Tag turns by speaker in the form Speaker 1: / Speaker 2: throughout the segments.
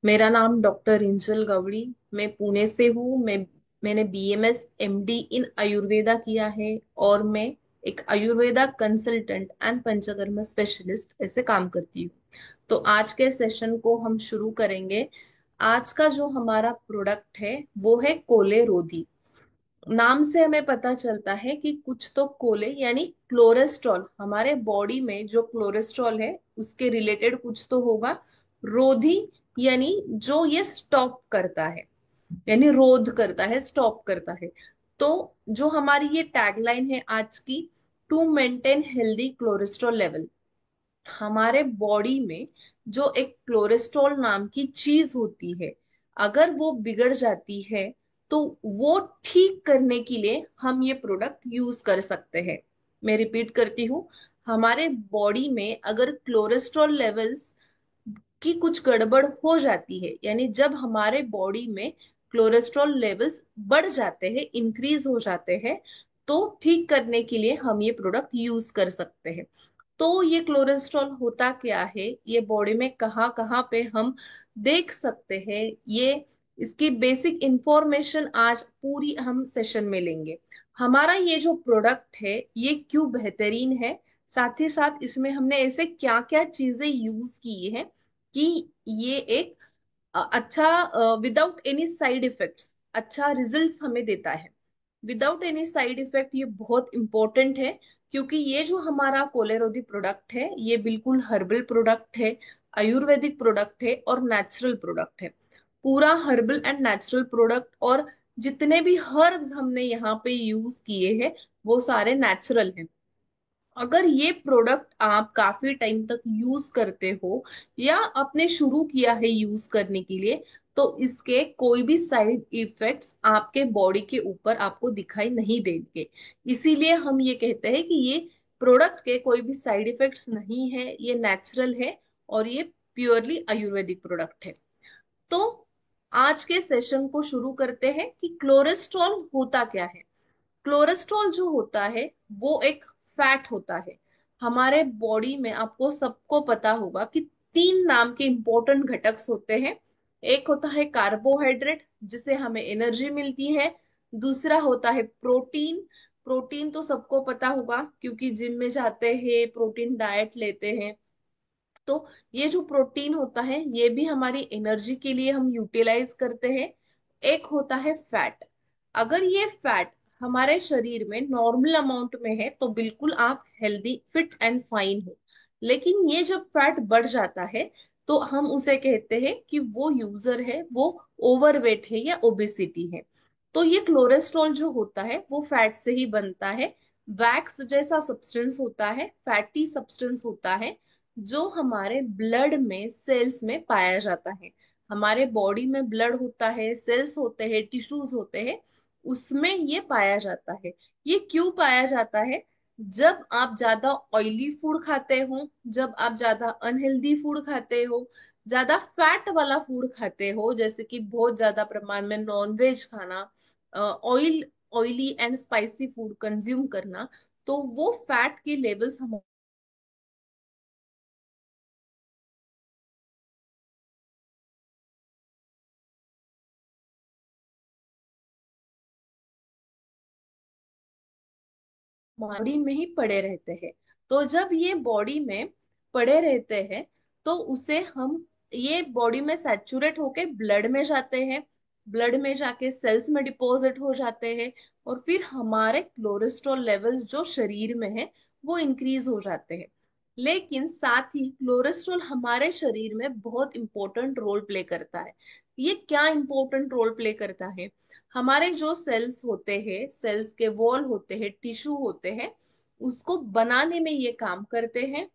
Speaker 1: मेरा नाम डॉक्टर रिंचल गवड़ी। मैं पुणे से हूँ। मैंने बीएमएस एमडी इन आयुर्वेदा किया है और मैं एक Ayurveda consultant and panchakarma specialist ऐसे काम करती हूँ। तो आज के सेशन को हम शुरू करेंगे। आज का जो हमारा प्रोडक्ट है वो है कोले रोधी। नाम से हमें पता चलता है कि कुछ तो कोले यानी क्लोरेस्ट्रॉल, हमारे बॉडी में जो क्लोरेस्ट्रॉल है उसके रिलेटेड कुछ तो होगा। रोधी यानी जो ये स्टॉप करता है, यानी रोध करता है, स्टॉप करता है। तो जो हमारी ये टैगलाइन है आज की, टू मेंटेन हेल्दी क्लोरेस्ट्रॉल लेवल। हमारे बॉडी में जो एक क्लोरेस्ट्रॉल नाम की चीज होती है, अगर वो बिगड़ जाती है तो वो ठीक करने के लिए हम ये प्रोडक्ट यूज कर सकते हैं। मैं रिपीट करती हूँ, हमारे बॉडी में अगर क्लोरेस्ट्रॉल लेवल्स की कुछ गड़बड़ हो जाती है, यानी जब हमारे बॉडी में क्लोरेस्ट्रॉल लेवल्स बढ़ जाते हैं, इंक्रीज हो जाते हैं, तो ठीक करने के लिए हम ये प्रोडक्ट यूज कर सकते हैं। तो ये क्लोरेस्ट्रॉल होता क्या है, ये बॉडी में कहाँ कहाँ पे हम देख सकते हैं, ये इसकी बेसिक इंफॉर्मेशन आज पूरी हम सेशन में लेंगे। हमारा ये जो प्रोडक्ट है ये क्यों बेहतरीन है, साथ ही साथ इसमें हमने ऐसे क्या क्या चीजें यूज की है कि ये एक अच्छा, विदाउट एनी साइड इफेक्ट्स अच्छा रिजल्ट्स हमें देता है। विदाउट एनी साइड इफेक्ट ये बहुत इंपॉर्टेंट है, क्योंकि ये जो हमारा कोलेरोधी प्रोडक्ट है ये बिल्कुल हर्बल प्रोडक्ट है, आयुर्वेदिक प्रोडक्ट है और नेचुरल प्रोडक्ट है। पूरा हर्बल एंड नेचुरल प्रोडक्ट, और जितने भी हर्ब्स हमने यहाँ पे यूज किए हैं वो सारे नेचुरल हैं। अगर ये प्रोडक्ट आप काफी टाइम तक यूज करते हो या आपने शुरू किया है यूज करने के लिए, तो इसके कोई भी साइड इफेक्ट्स आपके बॉडी के ऊपर आपको दिखाई नहीं देंगे। इसीलिए हम ये कहते हैं कि ये प्रोडक्ट के कोई भी साइड इफेक्ट्स नहीं है, ये नेचुरल है और ये प्योरली आयुर्वेदिक प्रोडक्ट है। तो आज के सेशन को शुरू करते हैं कि क्लोरेस्ट्रॉल होता क्या है। क्लोरेस्ट्रॉल जो होता है वो एक फैट होता है। हमारे बॉडी में आपको सबको पता होगा कि तीन नाम के इंपॉर्टेंट घटक होते हैं। एक होता है कार्बोहाइड्रेट जिससे हमें एनर्जी मिलती है। दूसरा होता है प्रोटीन। प्रोटीन तो सबको पता होगा क्योंकि जिम में जाते हैं, प्रोटीन डाइट लेते हैं। तो ये जो प्रोटीन होता है ये भी हमारी एनर्जी के लिए हम यूटिलाइज करते हैं। एक होता है फैट। अगर ये फैट हमारे शरीर में नॉर्मल अमाउंट में है तो बिल्कुल आप हेल्दी फिट एंड फाइन हो। लेकिन ये जब फैट बढ़ जाता है तो हम उसे कहते हैं कि वो यूजर है, वो ओवरवेट है या ओबेसिटी है। तो ये क्लोरेस्ट्रॉल जो होता है वो फैट से ही बनता है। वैक्स जैसा सब्सटेंस होता है, फैटी सब्सटेंस होता है, जो हमारे ब्लड में सेल्स में पाया जाता है। हमारे बॉडी में ब्लड होता है, सेल्स होते हैं, टिश्यूज होते हैं, उसमें ये पाया जाता है। ये क्यों पाया जाता है? जब आप ज्यादा ऑयली फूड खाते हो, जब आप ज्यादा अनहेल्दी फूड खाते हो, ज्यादा फैट वाला फूड खाते हो, जैसे कि बहुत ज्यादा प्रमाण में नॉन वेज खाना, oil oily and spicy food consume करना, तो वो फैट के लेवल्स बॉडी में ही पड़े रहते हैं। तो जब ये बॉडी में पड़े रहते हैं तो उसे हम, ये बॉडी में सैचुरेट होके ब्लड में जाते हैं, ब्लड में जाके सेल्स में डिपॉजिट हो जाते हैं, और फिर हमारे क्लोरेस्ट्रॉल लेवल्स जो शरीर में है वो इंक्रीज हो जाते हैं। लेकिन साथ ही क्लोरेस्ट्रॉल हमारे शरीर में बहुत इंपॉर्टेंट रोल प्ले करता है। ये क्या इंपॉर्टेंट रोल प्ले करता है? हमारे जो सेल्स होते हैं, सेल्स के वॉल होते हैं, टिश्यू होते हैं, उसको बनाने में ये काम करते हैं।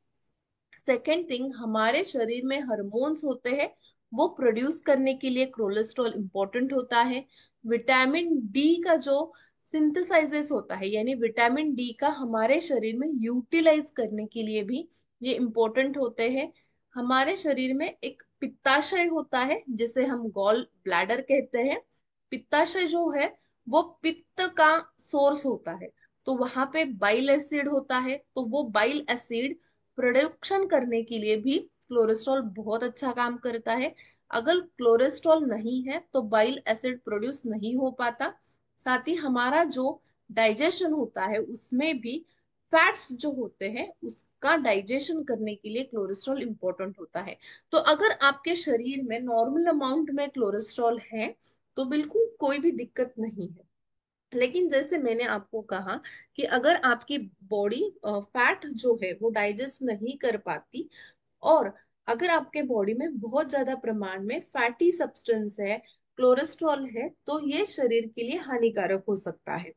Speaker 1: सेकेंड थिंग, हमारे शरीर में हार्मोन्स होते हैं, वो प्रोड्यूस करने के लिए कोलेस्ट्रॉल इंपॉर्टेंट होता है। विटामिन डी का जो सिंथेसाइजेस होता है, यानी विटामिन डी का हमारे शरीर में यूटिलाइज करने के लिए भी ये इंपॉर्टेंट होते हैं। हमारे शरीर में एक पित्ताशय होता है जिसे हम गॉल ब्लैडर कहते हैं। पित्ताशय जो है वो पित्त का सोर्स होता है। तो वहां पे बाइल एसिड होता है, तो वो बाइल एसिड प्रोडक्शन करने के लिए भी क्लोलेस्ट्रॉल बहुत अच्छा काम करता है। अगर क्लोलेस्ट्रॉल नहीं है तो बाइल एसिड प्रोड्यूस नहीं हो पाता। साथ ही हमारा जो डाइजेशन होता है उसमें भी फैट्स जो होते हैं उसका डाइजेशन करने के लिए क्लोलेस्ट्रॉल इंपॉर्टेंट होता है। तो अगर आपके शरीर में नॉर्मल अमाउंट में क्लोलेस्ट्रॉल है तो बिल्कुल कोई भी दिक्कत नहीं है। लेकिन जैसे मैंने आपको कहा कि अगर आपकी बॉडी फैट जो है वो डाइजेस्ट नहीं कर पाती, और अगर आपके बॉडी में बहुत ज्यादा प्रमाण में फैटी सब्सटेंस है, कोलेस्ट्रॉल है, तो ये शरीर के लिए हानिकारक हो सकता है।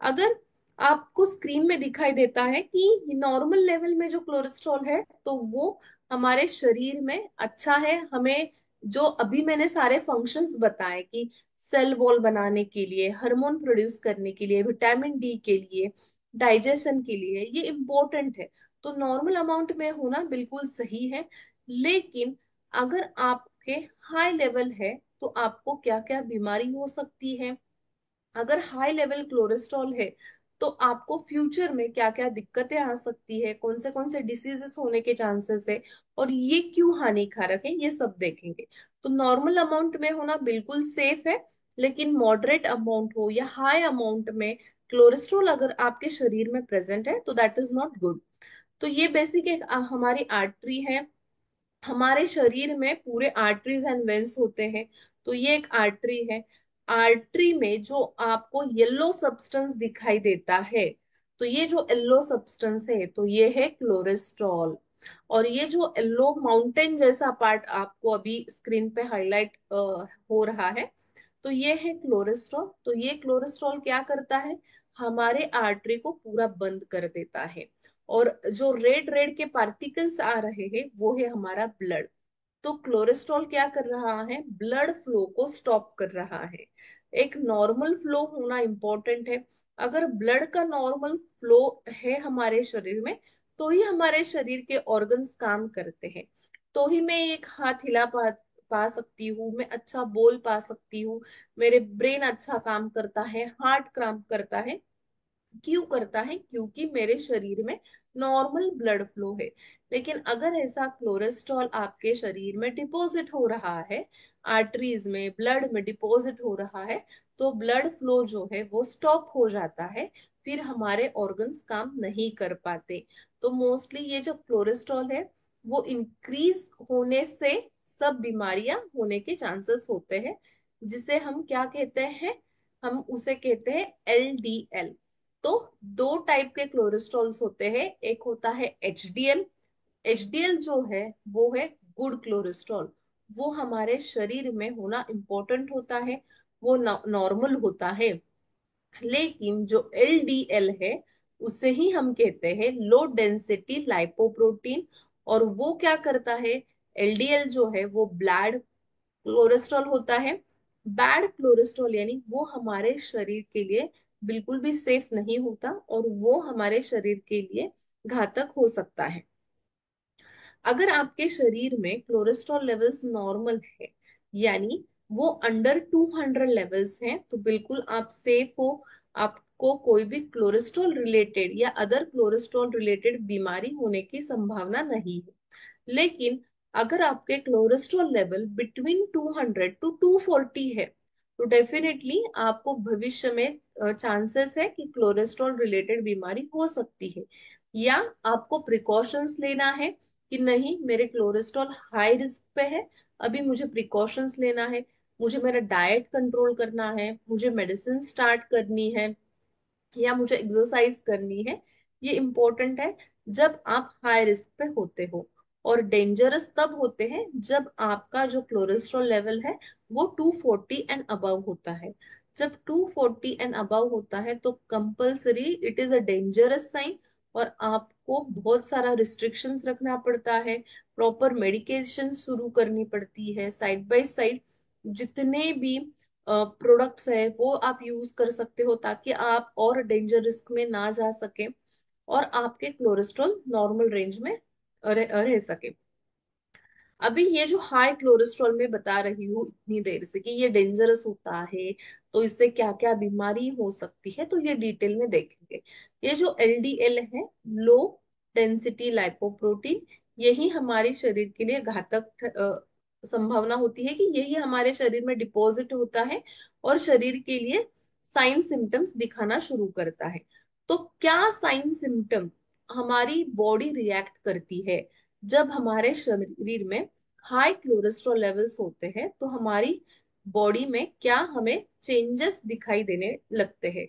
Speaker 1: अगर आपको स्क्रीन में दिखाई देता है कि नॉर्मल लेवल में जो कोलेस्ट्रॉल है तो वो हमारे शरीर में अच्छा है, हमें जो अभी मैंने सारे फंक्शंस बताए कि सेल वॉल बनाने के लिए, हार्मोन प्रोड्यूस करने के लिए, विटामिन डी के लिए, डाइजेशन के लिए, ये इम्पोर्टेंट है। तो नॉर्मल अमाउंट में होना बिल्कुल सही है। लेकिन अगर आपके हाई लेवल है तो आपको क्या क्या बीमारी हो सकती है, अगर हाई लेवल कोलेस्ट्रॉल है तो आपको फ्यूचर में क्या क्या दिक्कतें आ सकती है, कौन से डिसीजेस होने के चांसेस है, और ये क्यों हानिकारक है, ये सब देखेंगे। तो नॉर्मल अमाउंट में होना बिल्कुल सेफ है। लेकिन मॉडरेट अमाउंट हो या हाई अमाउंट में कोलेस्ट्रॉल अगर आपके शरीर में प्रेजेंट है तो दैट इज नॉट गुड। तो ये बेसिक एक हमारी आर्टरी है। हमारे शरीर में पूरे आर्टरीज एंड वेन्स होते हैं। तो ये एक आर्टरी है। आर्टरी में जो आपको येलो सब्सटेंस दिखाई देता है, तो ये जो येलो सब्सटेंस है तो ये है कोलेस्ट्रॉल। और ये जो येलो माउंटेन जैसा पार्ट आपको अभी स्क्रीन पे हाईलाइट हो रहा है, तो ये है कोलेस्ट्रॉल। तो ये कोलेस्ट्रॉल क्या करता है, हमारे आर्टरी को पूरा बंद कर देता है। और जो रेड रेड के पार्टिकल्स आ रहे हैं वो है हमारा ब्लड। तो कोलेस्ट्रॉल क्या कर रहा है, ब्लड फ्लो को स्टॉप कर रहा है। एक नॉर्मल फ्लो होना इंपॉर्टेंट है। अगर ब्लड का नॉर्मल फ्लो है हमारे शरीर में तो ही हमारे शरीर के ऑर्गन्स काम करते हैं। तो ही मैं एक हाथ हिला पा सकती हूँ, मैं अच्छा बोल पा सकती हूँ, मेरे ब्रेन अच्छा काम करता है, हार्ट काम करता है। क्यों करता है, क्योंकि मेरे शरीर में नॉर्मल ब्लड फ्लो है। लेकिन अगर ऐसा कोलेस्ट्रॉल आपके शरीर में डिपॉजिट हो रहा है, आर्टरीज में, ब्लड में डिपॉजिट हो रहा है, तो ब्लड फ्लो जो है वो स्टॉप हो जाता है। फिर हमारे ऑर्गन्स काम नहीं कर पाते। तो मोस्टली ये जो कोलेस्ट्रॉल है वो इंक्रीज होने से सब बीमारियां होने के चांसेस होते हैं, जिसे हम क्या कहते हैं, हम उसे कहते हैं LDL। तो दो टाइप के कोलेस्ट्रॉल्स होते हैं, एक होता है HDL। HDL जो है वो है गुड कोलेस्ट्रॉल, वो हमारे शरीर में होना इंपॉर्टेंट होता है, वो नॉर्मल होता है। लेकिन जो LDL है उसे ही हम कहते हैं लो डेंसिटी लाइपोप्रोटीन। और वो क्या करता है, LDL जो है वो ब्लैड कोलेस्ट्रॉल होता है। बैड कोलेस्ट्रॉल यानी वो हमारे शरीर के लिए बिल्कुल भी सेफ नहीं होता और वो हमारे शरीर के लिए घातक हो सकता है। अगर आपके शरीर में कोलेस्ट्रॉल लेवल्स नॉर्मल है, यानी वो अंडर 200 लेवल्स हैं, तो बिल्कुल आप सेफ हो। आपको कोई भी कोलेस्ट्रॉल रिलेटेड या अदर कोलेस्ट्रॉल रिलेटेड बीमारी होने की संभावना नहीं है। लेकिन अगर आपके कोलेस्ट्रॉल लेवल बिटवीन 200 टू 240 है तो डेफिनेटली आपको भविष्य में चांसेस है कि कोलेस्ट्रॉल रिलेटेड बीमारी हो सकती है। या आपको प्रिकॉशंस लेना है कि नहीं, मेरे कोलेस्ट्रॉल हाई रिस्क पे है, अभी मुझे प्रिकॉशंस लेना है, मुझे मेरा डाइट कंट्रोल करना है, मुझे मेडिसिन स्टार्ट करनी है, या मुझे एक्सरसाइज करनी है। ये इंपॉर्टेंट है जब आप हाई रिस्क पे होते हो। और डेंजरस तब होते हैं जब आपका जो कोलेस्ट्रॉल लेवल है वो 240 एंड अबव होता है। जब 240 एंड अबव होता है तो compulsory it is a dangerous sign, और आपको बहुत सारा रिस्ट्रिक्शंस रखना पड़ता है, प्रॉपर मेडिकेशन शुरू करनी पड़ती है, साइड बाय साइड जितने भी प्रोडक्ट्स है वो आप यूज कर सकते हो ताकि आप और डेंजर रिस्क में ना जा सके और आपके कोलेस्ट्रॉल नॉर्मल रेंज में रह सके। अभी ये जो हाई कोलेस्ट्रॉल में बता रही हूँ इतनी देर से कि ये डेंजरस होता है, तो इससे क्या क्या बीमारी हो सकती है, तो ये डिटेल में देखेंगे। ये जो LDL है, लो डेंसिटी लाइपोप्रोटीन, यही हमारे शरीर के लिए घातक संभावना होती है कि यही हमारे शरीर में डिपॉजिट होता है और शरीर के लिए साइन सिम्टम्स दिखाना शुरू करता है। तो क्या साइन सिम्टम हमारी बॉडी रिएक्ट करती है जब हमारे शरीर में हाई कोलेस्ट्रॉल लेवल्स होते हैं, तो हमारी बॉडी में क्या हमें चेंजेस दिखाई देने लगते हैं?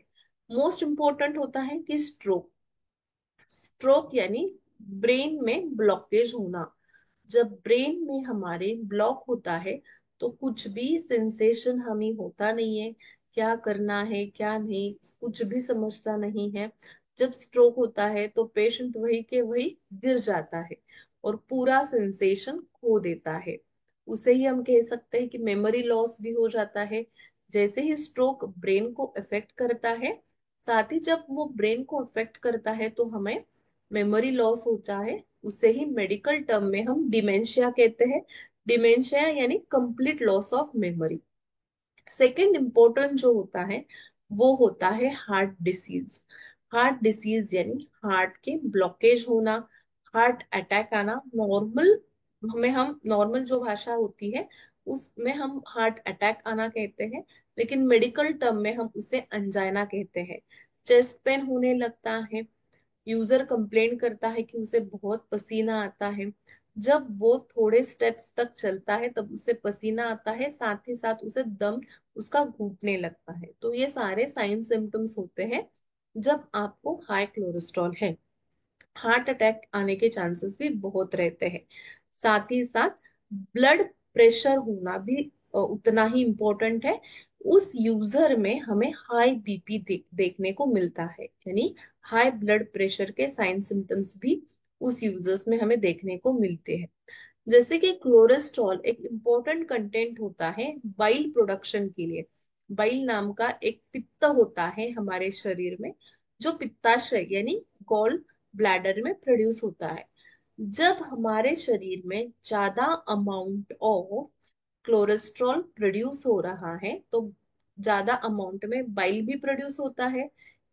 Speaker 1: मोस्ट इंपॉर्टेंट होता है कि स्ट्रोक। स्ट्रोक यानी ब्रेन में ब्लॉकेज होना। जब ब्रेन में हमारे ब्लॉक होता है तो कुछ भी सेंसेशन हमें होता नहीं है, क्या करना है क्या नहीं कुछ भी समझता नहीं है। जब स्ट्रोक होता है तो पेशेंट वही के वही गिर जाता है और पूरा सेंसेशन खो देता है। उसे ही हम कह सकते हैं कि मेमोरी लॉस भी हो जाता है। जैसे ही स्ट्रोक ब्रेन को अफेक्ट करता है, साथ ही जब वो ब्रेन को अफेक्ट करता है तो हमें मेमोरी लॉस होता है। उसे ही मेडिकल टर्म में हम डिमेंशिया कहते हैं। डिमेंशिया यानी complete loss of memory. Second important जो होता है वो होता है हार्ट डिसीज। हार्ट डिसीज यानी हार्ट के ब्लॉकेज होना, हार्ट अटैक आना। नॉर्मल हमें हम नॉर्मल जो भाषा होती है उसमें हम हार्ट अटैक आना कहते हैं, लेकिन मेडिकल टर्म में हम उसे अंजाइना कहते हैं। चेस्ट पेन होने लगता है। यूजर कंप्लेन करता है कि उसे बहुत पसीना आता है। जब वो थोड़े स्टेप्स तक चलता है तब उसे पसीना आता है, साथ ही साथ उसे दम उसका घुटने लगता है। तो ये सारे साइन सिम्टम्स होते हैं जब आपको हाई कोलेस्ट्रॉल है। हार्ट अटैक आने के चांसेस भी बहुत रहते हैं। साथ ही साथ ब्लड प्रेशर होना भी उतना ही इम्पोर्टेंट है। उस यूजर में हमें हाई बीपी देखने को मिलता है, यानी हाई ब्लड प्रेशर के साइन सिम्टम्स भी उस यूजर्स में हमें देखने को मिलते हैं। जैसे कि कोलेस्ट्रॉल एक इम्पोर्टेंट कंटेंट होता है बाइल प्रोडक्शन के लिए। बाइल नाम का एक पित्त होता है हमारे शरीर में, जो पित्ताशय यानी गॉल ब्लैडर में प्रोड्यूस होता है। जब हमारे शरीर में ज्यादा अमाउंट ऑफ कोलेस्ट्रॉल प्रोड्यूस हो रहा है तो ज्यादा अमाउंट में बाइल भी प्रोड्यूस होता है।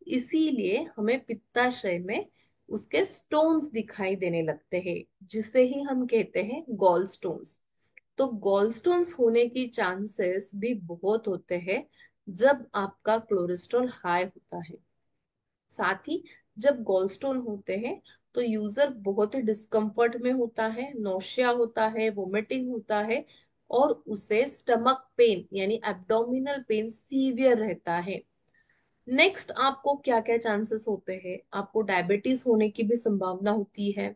Speaker 1: इसीलिए हमें पित्ताशय में उसके स्टोन्स दिखाई देने लगते हैं, जिसे ही हम कहते हैं गॉल स्टोन्स। तो गॉल स्टोन्स होने की चांसेस भी बहुत होते हैं जब आपका कोलेस्ट्रॉल हाई होता है। साथ ही जब गॉलस्टोन होते हैं तो यूजर बहुत ही डिस्कम्फर्ट में होता है, नौशिया होता है, वोमिटिंग होता है और उसे स्टमक पेन यानी एब्डोमिनल पेन सीवियर रहता है। नेक्स्ट आपको क्या क्या चांसेस होते हैं? आपको डायबिटीज होने की भी संभावना होती है।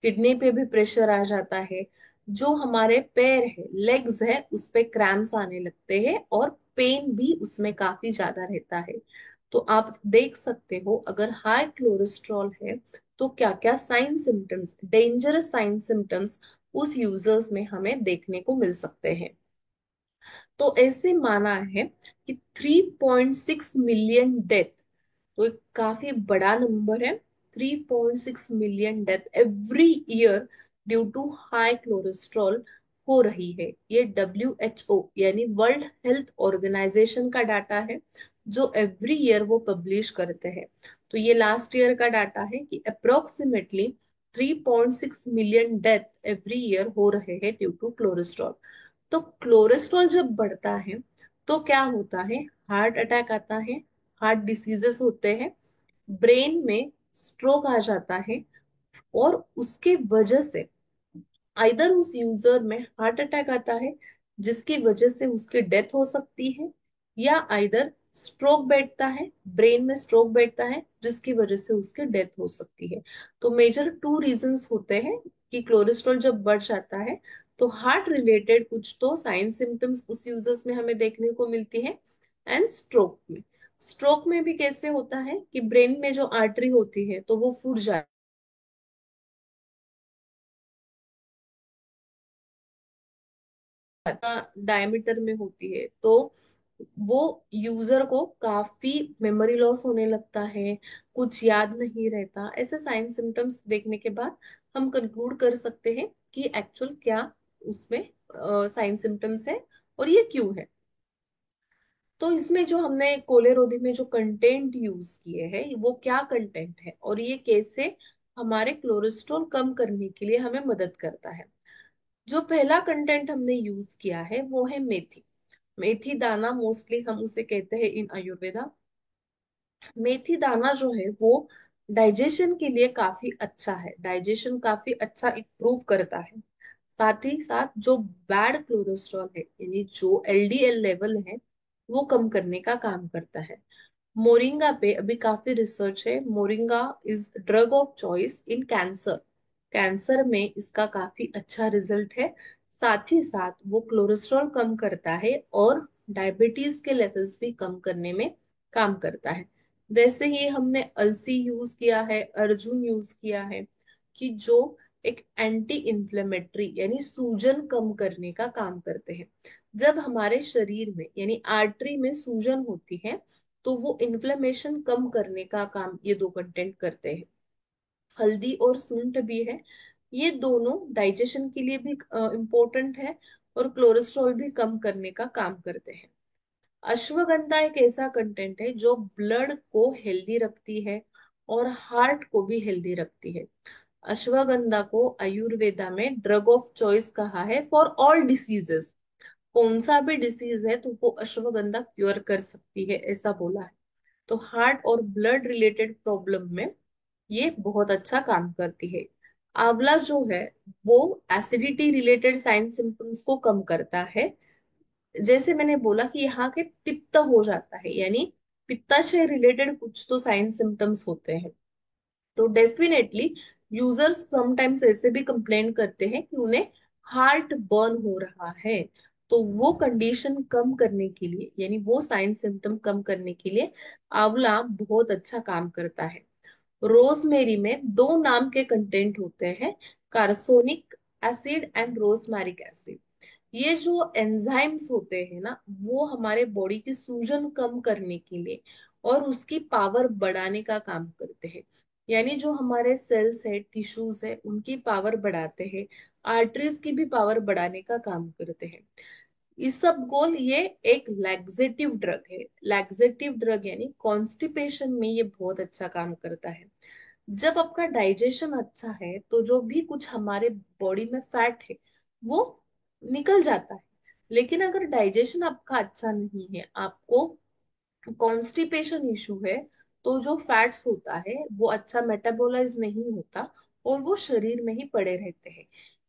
Speaker 1: किडनी पे भी प्रेशर आ जाता है। जो हमारे पैर है, लेग्स है, उस पे क्रैम्स आने लगते हैं और पेन भी उसमें काफी ज्यादा रहता है। तो आप देख सकते हो अगर हाई कोलेस्ट्रॉल है तो क्या क्या sign symptoms, dangerous sign symptoms उस यूजर्स में हमें देखने को मिल सकते हैं। तो ऐसे माना है कि 3.6 मिलियन डेथ, तो एक काफी बड़ा नंबर है। 3.6 million death every year due to high cholesterol हो रही है। ये WHO यानी वर्ल्ड हेल्थ ऑर्गेनाइजेशन का डाटा है, जो एवरी ईयर वो पब्लिश करते हैं। तो ये लास्ट ईयर का डाटा है कि approximately 3.6 million death every year हो रहे हैं ड्यू टू कोलेस्ट्रॉल। तो कोलेस्ट्रॉल जब बढ़ता है तो क्या होता है? हार्ट अटैक आता है, हार्ट डिसीजेस होते हैं, ब्रेन में स्ट्रोक आ जाता है और उसके वजह से आइदर उस यूजर में हार्ट अटैक आता है जिसकी वजह से उसकी डेथ हो सकती है, या आइदर स्ट्रोक बैठता है, ब्रेन में स्ट्रोक बैठता है जिसकी वजह से उसकी डेथ हो सकती है। तो मेजर टू रीजंस होते हैं कि कोलेस्ट्रॉल जब बढ़ जाता है तो हार्ट रिलेटेड कुछ तो साइन सिम्टम्स उस यूजर्स में हमें देखने को मिलती है। एंड स्ट्रोक में, स्ट्रोक में भी कैसे होता है कि ब्रेन में जो आर्टरी होती है तो वो फूट जाती डायमीटर में होती है, तो वो यूजर को काफी मेमोरी लॉस होने लगता है, कुछ याद नहीं रहता। ऐसे साइन सिम्टम्स देखने के बाद हम कंक्लूड कर सकते हैं कि एक्चुअल क्या उसमें साइन सिम्टम्स है और ये क्यों है। तो इसमें जो हमने कोलेरोधी में जो कंटेंट यूज किए हैं वो क्या कंटेंट है और ये कैसे हमारे कोलेस्ट्रॉल कम करने के लिए हमें मदद करता है। जो पहला कंटेंट हमने यूज किया है वो है मेथी। मेथी दाना, मोस्टली हम उसे कहते हैं इन आयुर्वेदा। मेथी दाना जो है वो डाइजेशन के लिए काफी अच्छा है, डाइजेशन काफी अच्छा इम्प्रूव करता है। साथ ही साथ जो बैड कोलेस्ट्रॉल है, यानी जो एलडीएल लेवल है, वो कम करने का काम करता है। मोरिंगा पे अभी काफी रिसर्च है। Moringa is drug of choice in cancer. Cancer में इसका काफी अच्छा रिजल्ट है। साथ ही साथ वो कोलेस्ट्रॉल कम करता है और डायबिटीज के लेवल्स भी कम करने में काम करता है। वैसे ही हमने अलसी यूज किया है, अर्जुन यूज किया है, कि जो एक एंटी इंफ्लेमेटरी यानी सूजन कम करने का काम करते हैं। जब हमारे शरीर में यानी आर्टरी में सूजन होती है, तो वो इन्फ्लेमेशन कम करने का काम ये दो कंटेंट करते हैं। हल्दी और सूंठ भी है। ये दोनों डाइजेशन के लिए भी इम्पोर्टेंट है और कोलेस्ट्रॉल भी कम करने का काम करते हैं। अश्वगंधा एक ऐसा कंटेंट है जो ब्लड को हेल्दी रखती है और हार्ट को भी हेल्दी रखती है। अश्वगंधा को आयुर्वेदा में ड्रग ऑफ चॉइस कहा है फॉर ऑल डिसीजेस। कौन सा भी डिसीज है तो वो अश्वगंधा क्योर कर सकती है, ऐसा बोला है। तो हार्ट और ब्लड रिलेटेड प्रॉब्लम में ये बहुत अच्छा काम करती है। आंवला जो है वो एसिडिटी रिलेटेड साइन सिम्टम्स को कम करता है। जैसे मैंने बोला कि यहाँ के पित्त हो जाता है, यानी पित्ताशय रिलेटेड कुछ तो साइन सिम्टम्स होते हैं, तो डेफिनेटली यूजर्स समटाइम्स ऐसे भी कंप्लेन करते हैं कि उन्हें हार्ट बर्न हो रहा है। तो वो कंडीशन कम करने के लिए, यानी वो साइन सिम्टम कम करने के लिए आंवला बहुत अच्छा काम करता है। रोजमेरी में दो नाम के कंटेंट होते हैं, कार्सोनिक एसिड एंड रोजमेरिक एसिड। ये जो एंजाइम्स होते हैं ना, वो हमारे बॉडी की सूजन कम करने के लिए और उसकी पावर बढ़ाने का काम करते हैं। यानी जो हमारे सेल्स है, टिश्यूज है, उनकी पावर बढ़ाते हैं, आर्टरीज की भी पावर बढ़ाने का काम करते हैं। इसबगोल ये एक लैक्सेटिव ड्रग है। लैक्सेटिव ड्रग यानी कॉन्स्टिपेशन में ये बहुत अच्छा काम करता है। जब आपका डाइजेशन अच्छा है तो जो भी कुछ हमारे बॉडी में फैट है वो निकल जाता है। लेकिन अगर डाइजेशन आपका अच्छा नहीं है, आपको कॉन्स्टिपेशन इशू है, तो जो फैट्स होता है वो अच्छा मेटाबोलाइज नहीं होता और वो शरीर में ही पड़े रहते हैं।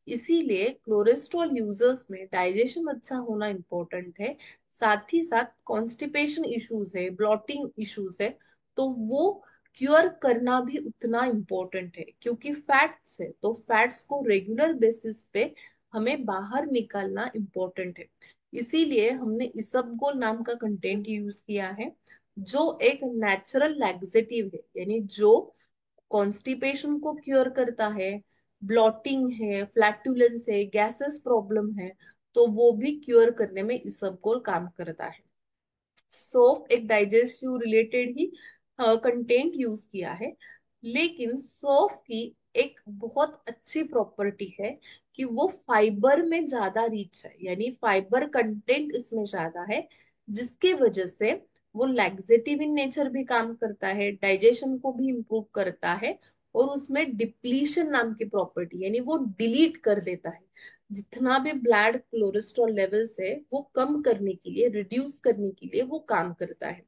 Speaker 1: इसीलिए कोलेस्ट्रॉल यूजर्स में डाइजेशन अच्छा होना इम्पोर्टेंट है। साथ ही साथ कॉन्स्टिपेशन इश्यूज है, ब्लॉटिंग इश्यूज है, तो वो क्योर करना भी उतना इम्पोर्टेंट है, क्योंकि फैट्स है तो फैट्स को रेगुलर बेसिस पे हमें बाहर निकालना इम्पोर्टेंट है। इसीलिए हमने इसबगोल नाम का कंटेंट यूज किया है, जो एक नेचुरल लैक्सेटिव है, यानी जो कॉन्स्टिपेशन को क्योर करता है, ब्लॉटिंग है, फ्लैटुलेंस है, गैसेस प्रॉब्लम है, तो वो भी क्योर करने में इसबगोल काम करता है। सौंफ एक डाइजेस्टिव रिलेटेड ही कंटेंट यूज किया है। लेकिन सौंफ की एक बहुत अच्छी प्रॉपर्टी है कि वो फाइबर में ज्यादा रिच है, यानी फाइबर कंटेंट इसमें ज्यादा है, जिसके वजह से वो लैक्सेटिव इन नेचर भी काम करता है, डाइजेशन को भी इम्प्रूव करता है, और उसमें डिप्लीशन नाम की प्रॉपर्टी, यानी वो डिलीट कर देता है जितना भी ब्लड कोलेस्ट्रॉल लेवल्स है वो कम करने के लिए, रिड्यूस करने के लिए वो काम करता है।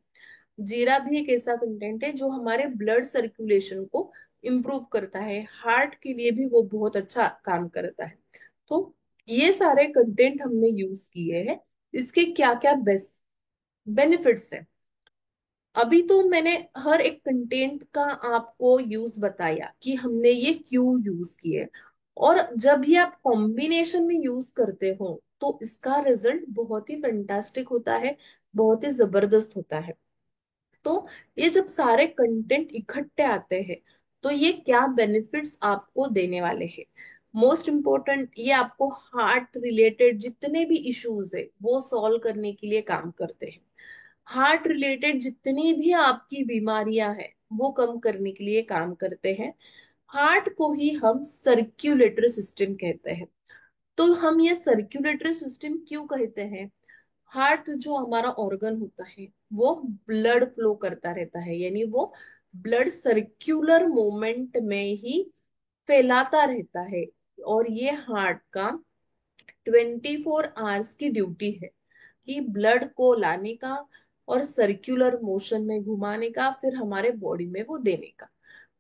Speaker 1: जीरा भी एक ऐसा कंटेंट है जो हमारे ब्लड सर्कुलेशन को इम्प्रूव करता है, हार्ट के लिए भी वो बहुत अच्छा काम करता है। तो ये सारे कंटेंट हमने यूज किए हैं। इसके क्या क्या बेस्ट बेनिफिट्स हैं, अभी तो मैंने हर एक कंटेंट का आपको यूज बताया कि हमने ये क्यों यूज किए। और जब भी आप कॉम्बिनेशन में यूज करते हो तो इसका रिजल्ट बहुत ही फैंटास्टिक होता है, बहुत ही जबरदस्त होता है। तो ये जब सारे कंटेंट इकट्ठे आते हैं तो ये क्या बेनिफिट्स आपको देने वाले हैं। मोस्ट इम्पोर्टेंट, ये आपको हार्ट रिलेटेड जितने भी इश्यूज है वो सॉल्व करने के लिए काम करते हैं। हार्ट रिलेटेड जितनी भी आपकी बीमारियां हैं वो कम करने के लिए काम करते हैं। हार्ट को ही हम सर्क्यूलेटरी सिस्टम कहते हैं। तो हम ये सर्क्यूलेटरी सिस्टम क्यों कहते हैं? हार्ट जो हमारा ऑर्गन होता है वो ब्लड फ्लो करता रहता है, यानी वो ब्लड सर्क्यूलर मूवमेंट में ही फैलाता रहता है। और ये हार्ट का 24 आवर्स की ड्यूटी है कि ब्लड को लाने का और सर्कुलर मोशन में घुमाने का, फिर हमारे बॉडी में वो देने का।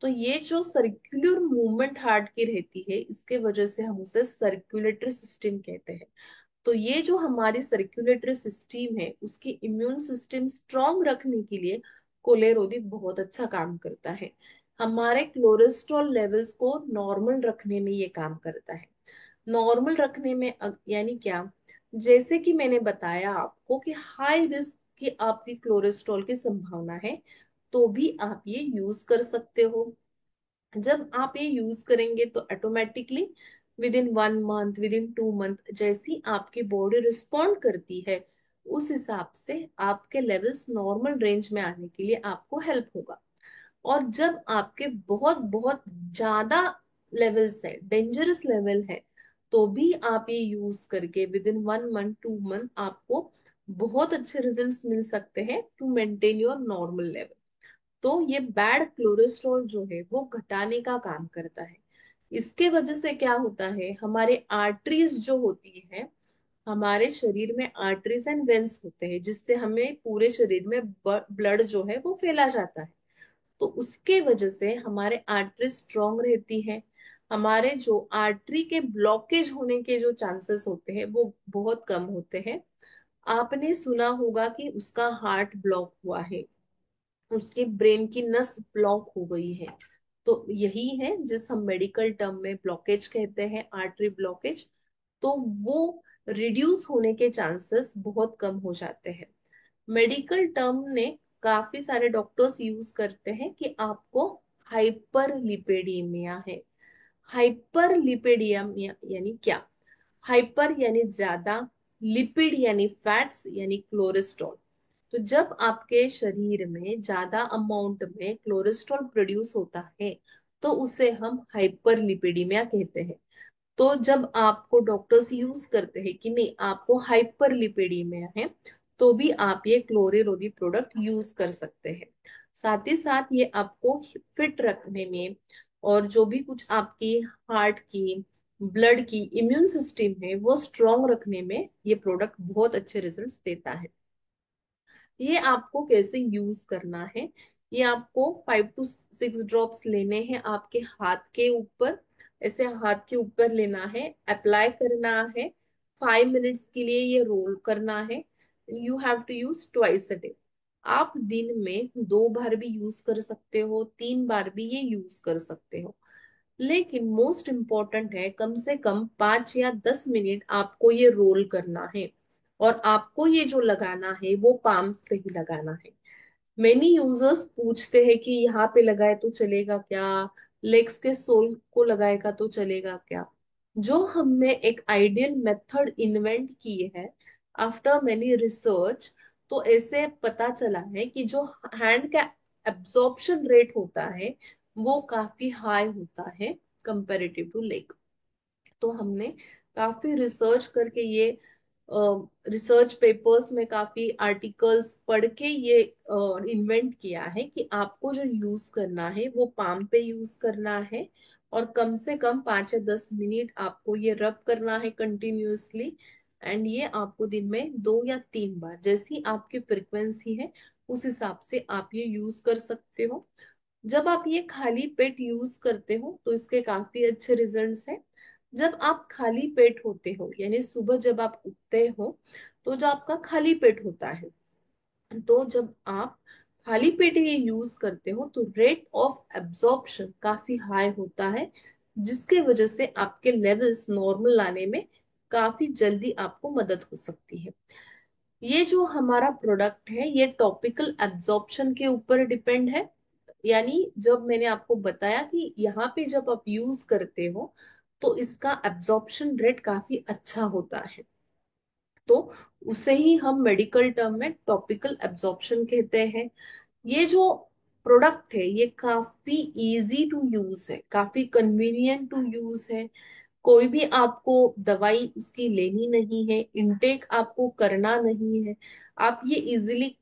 Speaker 1: तो ये जो सर्कुलर मूवमेंट हार्ट की रहती है, इसके वजह से हम उसे सर्कुलेटरी सिस्टम कहते हैं। तो ये जो हमारी सर्कुलेटरी सिस्टम है, उसकी इम्यून सिस्टम स्ट्रांग रखने के लिए कोलेरोदी बहुत अच्छा काम करता है। हमारे कोलेस्ट्रॉल लेवल्स को नॉर्मल रखने में ये काम करता है। नॉर्मल रखने में यानी क्या, जैसे कि मैंने बताया आपको कि हाई रिस्क की आपकी कोलेस्ट्रॉल की संभावना है, तो भी आप ये यूज कर सकते हो। जब आप ये यूज करेंगे तो automatically with in 1 month, with in 2 month, जैसी आपकी बॉडी रिस्पॉन्ड करती है, उस हिसाब से आपके लेवल्स नॉर्मल रेंज में आने के लिए आपको हेल्प होगा। और जब आपके बहुत बहुत ज्यादा लेवल्स है, डेंजरस लेवल है, तो भी आप ये यूज करके विद इन 1 मंथ, 2 मंथ आपको बहुत अच्छे रिजल्ट्स मिल सकते हैं to maintain your normal level. तो ये बैड कोलेस्ट्रॉल जो है वो घटाने का काम करता है। इसके वजह से क्या होता है, हमारे आर्टरीज जो होती है, हमारे शरीर में आर्टरीज एंड वेन्स होते हैं, जिससे हमें पूरे शरीर में ब्लड जो है वो फैला जाता है। तो उसके वजह से हमारे आर्टरी स्ट्रांग रहती है। हमारे जो आर्टरी के ब्लॉकेज होने के जो चांसेस होते हैं वो बहुत कम होते हैं। आपने सुना होगा कि उसका हार्ट ब्लॉक हुआ है, उसके ब्रेन की नस ब्लॉक हो गई है। तो यही है जिस हम मेडिकल टर्म में ब्लॉकेज कहते हैं, आर्टरी ब्लॉकेज। तो वो रिड्यूस होने के चांसेस बहुत कम हो जाते हैं। मेडिकल टर्म ने काफी सारे डॉक्टर्स यूज करते हैं कि आपको हाइपर लिपिडीमिया है। हाइपर लिपिडीमिया यानी क्या? हाइपर यानी ज्यादा, लिपिड यानी फैट्स यानी कोलेस्ट्रॉल। तो जब आपके शरीर में ज्यादा अमाउंट में कोलेस्ट्रॉल प्रोड्यूस होता है, तो उसे हम हाइपर लिपिडीमिया कहते हैं। तो जब आपको डॉक्टर्स यूज करते हैं कि नहीं आपको हाइपर लिपिडीमिया है, तो भी आप ये क्लोरेरोदी प्रोडक्ट यूज कर सकते हैं। साथ ही साथ ये आपको फिट रखने में, और जो भी कुछ आपकी हार्ट की, ब्लड की इम्यून सिस्टम है वो स्ट्रांग रखने में ये प्रोडक्ट बहुत अच्छे रिजल्ट्स देता है। ये आपको कैसे यूज करना है, ये आपको 5 to 6 ड्रॉप्स लेने हैं आपके हाथ के ऊपर। ऐसे हाथ के ऊपर लेना है, अप्लाई करना है, 5 मिनट्स के लिए ये रोल करना है। You have to use twice a day. आप दिन में 2 बार भी यूज कर सकते हो, 3 बार भी ये यूज कर सकते हो। लेकिन मोस्ट इम्पॉर्टेंट है, कम से कम 5 या 10 मिनट आपको ये रोल करना है। और आपको ये जो लगाना है वो पाम्स पे ही लगाना है। मेनी यूजर्स पूछते हैं कि यहाँ पे लगाए तो चलेगा क्या, लेग्स के सोल को लगाएगा तो चलेगा क्या? जो हमने एक आइडियल मेथड इन्वेंट की है आफ्टर मेनी रिसर्च, तो ऐसे पता चला है कि जो हैंड का एब्जॉर्प्शन रेट होता है वो काफी हाई होता है कंपेरेटिव टू लेग। तो हमने काफी रिसर्च करके ये रिसर्च पेपर्स में काफी आर्टिकल्स पढ़ के ये इन्वेंट किया है कि आपको जो यूज करना है वो पाम पे यूज करना है। और कम से कम 5 या 10 मिनट आपको ये रब करना है कंटिन्यूअसली। एंड ये आपको दिन में 2 या 3 बार, जैसी आपकी फ्रिक्वेंसी है उस हिसाब से आप ये यूज कर सकते हो। जब आप ये खाली पेट यूज करते हो तो इसके काफी अच्छे रिजल्ट्स हैं। जब आप खाली पेट होते हो, यानी सुबह जब आप उठते हो, तो जो आपका खाली पेट होता है, तो जब आप खाली पेट ये यूज करते हो तो रेट ऑफ एब्जॉर्प्शन काफी हाई होता है, जिसके वजह से आपके लेवल्स नॉर्मल लाने में काफी जल्दी आपको मदद हो सकती है। ये जो हमारा प्रोडक्ट है ये टॉपिकल एब्जॉर्प्शन के ऊपर डिपेंड है। यानी जब मैंने आपको बताया कि यहाँ पे जब आप यूज करते हो तो इसका एब्जॉर्प्शन रेट काफी अच्छा होता है। तो उसे ही हम मेडिकल टर्म में टॉपिकल एब्जॉर्प्शन कहते हैं। ये जो प्रोडक्ट है ये काफी इजी टू यूज है, काफी कन्वीनियंट टू यूज है। कोई भी आपको दवाई उसकी लेनी नहीं है, इनटेक आपको करना नहीं है। आप ये इजीली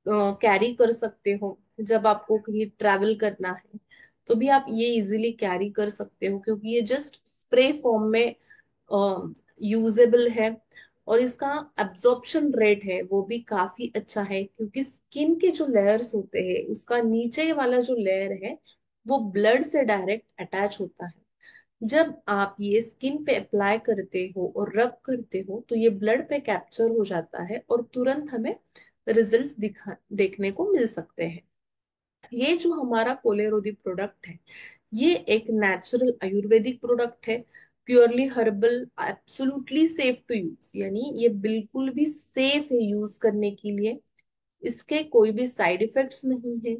Speaker 1: कैरी कर सकते हो जब आपको कहीं ट्रैवल करना है। तो भी आप ये इजीली कैरी कर सकते हो, क्योंकि ये जस्ट स्प्रे फॉर्म में यूजेबल है। और इसका एब्जॉर्प्शन रेट है वो भी काफी अच्छा है, क्योंकि स्किन के जो लेयर्स होते हैं उसका नीचे वाला जो लेयर है वो ब्लड से डायरेक्ट अटैच होता है। जब आप ये स्किन पे अप्लाई करते हो और रब करते हो तो ये ब्लड पे कैप्चर हो जाता है और तुरंत हमें रिजल्ट्स दिखा देखने को मिल सकते हैं। ये जो हमारा पोलेरोदी प्रोडक्ट है, ये एक नेचुरल आयुर्वेदिक प्रोडक्ट है, purely herbal, absolutely safe to use, यानी ये बिल्कुल भी सेफ है यूज करने के लिए। इसके कोई भी साइड इफेक्ट्स नहीं है।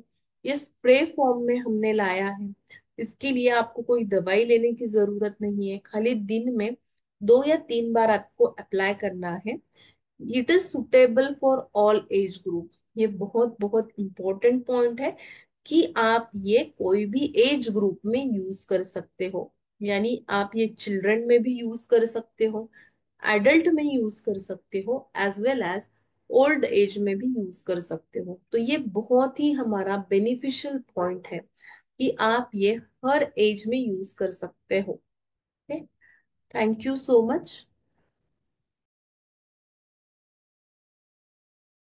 Speaker 1: ये स्प्रे फॉर्म में हमने लाया है। इसके लिए आपको कोई दवाई लेने की जरूरत नहीं है, खाली दिन में 2 या 3 बार आपको अप्लाई करना है। It is suitable for all age group. ये बहुत बहुत इंपॉर्टेंट पॉइंट है कि आप ये कोई भी एज ग्रुप में यूज कर सकते हो। यानी आप ये चिल्ड्रन में भी यूज कर सकते हो, एडल्ट में यूज कर सकते हो, as well as old age में भी यूज कर सकते हो। तो ये बहुत ही हमारा बेनिफिशियल पॉइंट है कि आप ये हर एज में यूज कर सकते हो। Thank you so much.